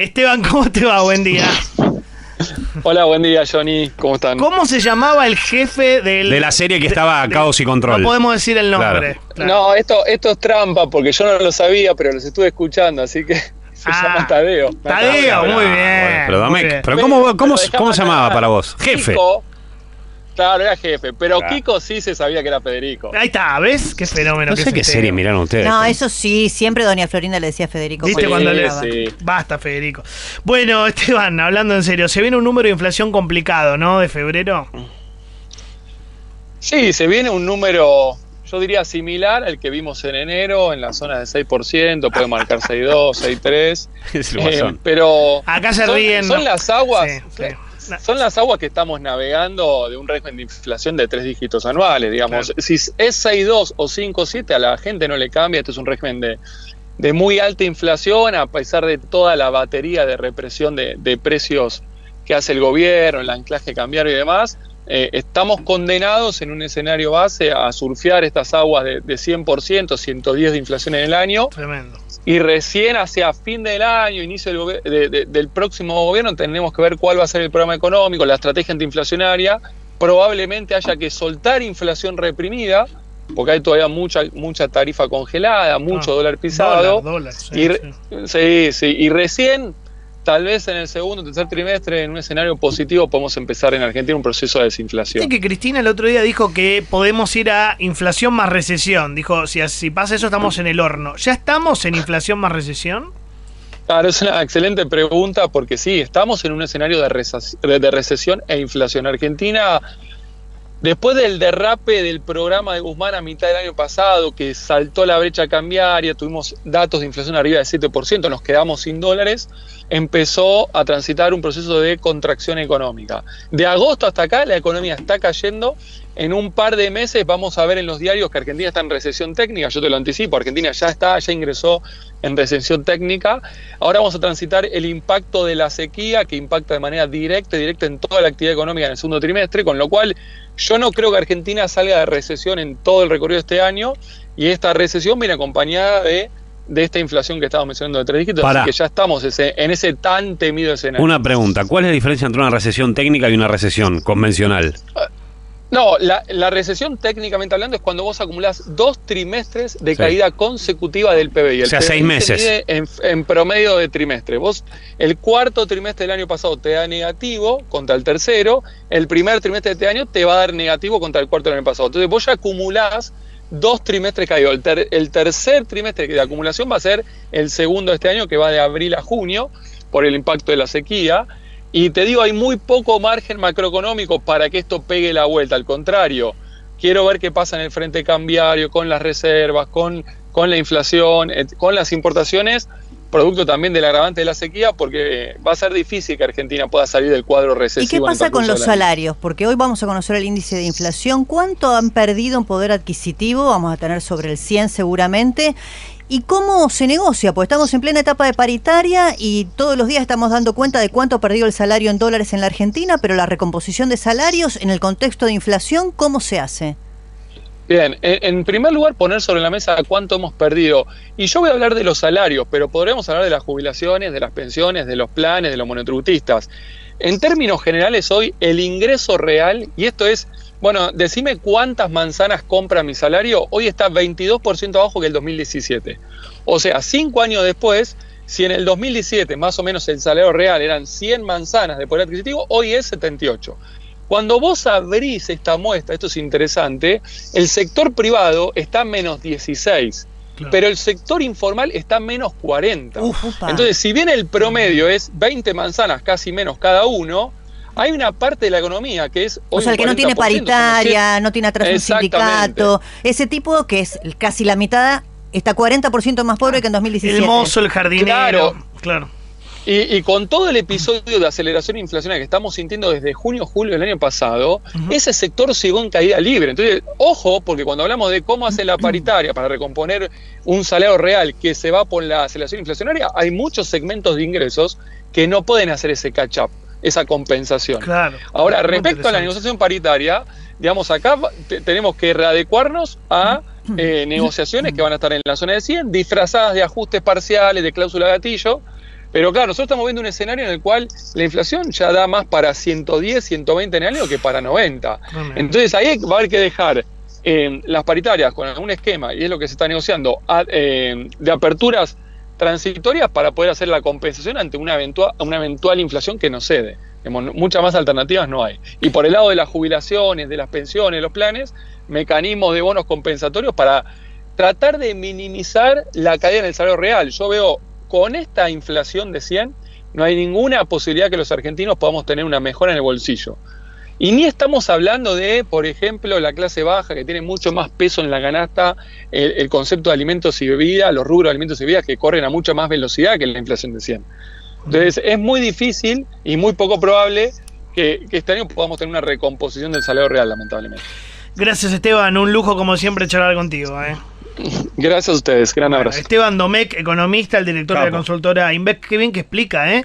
Esteban, ¿cómo te va? Buen día. Hola, buen día, Johnny. ¿Cómo están? ¿Cómo se llamaba el jefe de la serie que estaba Caos y Control? No podemos decir el nombre. Claro. No, esto es trampa porque yo no lo sabía, pero los estuve escuchando, así que se llama Tadeo. Tadeo, muy bien. Pero ¿cómo se llamaba para vos? Jefe. Kiko, claro, era jefe, pero Kiko sí se sabía que era Federico. Ahí está, ¿ves? Qué fenómeno. No sé qué serie miraron ustedes. No, eso sí, siempre doña Florinda le decía a Federico. ¿Viste cuando le sí. Basta, Federico. Bueno, Esteban, hablando en serio, se viene un número de inflación complicado, ¿no? De febrero. Sí, se viene un número, yo diría similar al que vimos en enero, en la zona del 6%, puede marcar 6,2, 6,3. Pero acá se ríen. Son las aguas. Sí. Son las aguas que estamos navegando de un régimen de inflación de 3 dígitos anuales, digamos. Claro. Si es 6,2 o 5,7, a la gente no le cambia. Este es un régimen de muy alta inflación, a pesar de toda la batería de represión de precios que hace el gobierno, el anclaje cambiario y demás. Estamos condenados en un escenario base a surfear estas aguas de 100%, 110 de inflación en el año. Tremendo. Y recién hacia fin del año, inicio del próximo gobierno, tenemos que ver cuál va a ser el programa económico, la estrategia antiinflacionaria. Probablemente haya que soltar inflación reprimida, porque hay todavía mucha tarifa congelada, mucho dólar pisado. Dólar, y recién, tal vez en el segundo o tercer trimestre, en un escenario positivo, podemos empezar en Argentina un proceso de desinflación. Sí, que Cristina el otro día dijo que podemos ir a inflación más recesión. Dijo, si pasa eso, estamos en el horno. ¿Ya estamos en inflación más recesión? Claro, es una excelente pregunta, porque sí, estamos en un escenario de recesión e inflación. Argentina, después del derrape del programa de Guzmán a mitad del año pasado, que saltó la brecha cambiaria, tuvimos datos de inflación arriba del 7%, nos quedamos sin dólares, empezó a transitar un proceso de contracción económica. De agosto hasta acá la economía está cayendo. En un par de meses vamos a ver en los diarios que Argentina está en recesión técnica. Yo te lo anticipo, Argentina ya ingresó en recesión técnica. Ahora vamos a transitar el impacto de la sequía, que impacta de manera directa en toda la actividad económica en el segundo trimestre, con lo cual yo no creo que Argentina salga de recesión en todo el recorrido de este año, y esta recesión viene acompañada de esta inflación que estábamos mencionando de 3 dígitos, así que ya estamos en ese tan temido escenario. Una pregunta, ¿cuál es la diferencia entre una recesión técnica y una recesión convencional? No, la recesión, técnicamente hablando, es cuando vos acumulás 2 trimestres de caída consecutiva del PBI. O sea, 6 meses. Se mide en promedio de trimestre. Vos, el cuarto trimestre del año pasado te da negativo contra el tercero, el primer trimestre de este año te va a dar negativo contra el cuarto del año pasado. Entonces vos ya acumulás 2 trimestres caídos. El tercer trimestre de acumulación va a ser el segundo de este año, que va de abril a junio, por el impacto de la sequía. Y te digo, hay muy poco margen macroeconómico para que esto pegue la vuelta. Al contrario, quiero ver qué pasa en el frente cambiario, con las reservas, con la inflación, con las importaciones, producto también del agravante de la sequía, porque va a ser difícil que Argentina pueda salir del cuadro recesivo. ¿Y qué pasa con los salarios? Porque hoy vamos a conocer el índice de inflación. ¿Cuánto han perdido en poder adquisitivo? Vamos a tener sobre el 100 seguramente. ¿Y cómo se negocia? Pues estamos en plena etapa de paritaria y todos los días estamos dando cuenta de cuánto ha perdido el salario en dólares en la Argentina, pero la recomposición de salarios en el contexto de inflación, ¿cómo se hace? Bien, en primer lugar, poner sobre la mesa cuánto hemos perdido. Y yo voy a hablar de los salarios, pero podremos hablar de las jubilaciones, de las pensiones, de los planes, de los monotributistas. En términos generales, hoy el ingreso real, y esto es, bueno, decime cuántas manzanas compra mi salario, hoy está 22% abajo que el 2017. O sea, 5 años después, si en el 2017 más o menos el salario real eran 100 manzanas de poder adquisitivo, hoy es 78. Cuando vos abrís esta muestra, esto es interesante, el sector privado está menos 16, claro, pero el sector informal está menos 40. Entonces, si bien el promedio es 20 manzanas, casi menos cada uno, hay una parte de la economía que es... O sea, el que no tiene paritaria, no tiene atrás un sindicato, ese tipo que es casi la mitad, está 40% más pobre que en 2017. El mozo, el jardinero, claro. Y con todo el episodio de aceleración inflacionaria que estamos sintiendo desde junio, julio del año pasado, ese sector llegó en caída libre. Entonces, ojo, porque cuando hablamos de cómo hacer la paritaria para recomponer un salario real que se va por la aceleración inflacionaria, hay muchos segmentos de ingresos que no pueden hacer ese catch-up, esa compensación. Claro. Ahora, respecto a la negociación paritaria, digamos, acá tenemos que readecuarnos a negociaciones que van a estar en la zona de 100, disfrazadas de ajustes parciales, de cláusula gatillo. Pero claro, nosotros estamos viendo un escenario en el cual la inflación ya da más para 110, 120 en el año que para 90. Entonces ahí va a haber que dejar las paritarias con algún esquema, y es lo que se está negociando, de aperturas transitorias para poder hacer la compensación ante una eventual inflación que no cede. Muchas más alternativas no hay. Y por el lado de las jubilaciones, de las pensiones, los planes, mecanismos de bonos compensatorios para tratar de minimizar la caída en el salario real. Yo veo, con esta inflación de 100, no hay ninguna posibilidad que los argentinos podamos tener una mejora en el bolsillo. Y ni estamos hablando de, por ejemplo, la clase baja, que tiene mucho más peso en la canasta, el concepto de alimentos y bebidas, los rubros de alimentos y bebidas que corren a mucha más velocidad que la inflación de 100. Entonces es muy difícil y muy poco probable que este año podamos tener una recomposición del salario real, lamentablemente. Gracias, Esteban, un lujo como siempre charlar contigo. Gracias a ustedes, gran abrazo. Esteban Domecq, economista, el director de la consultora Invex, qué bien que explica,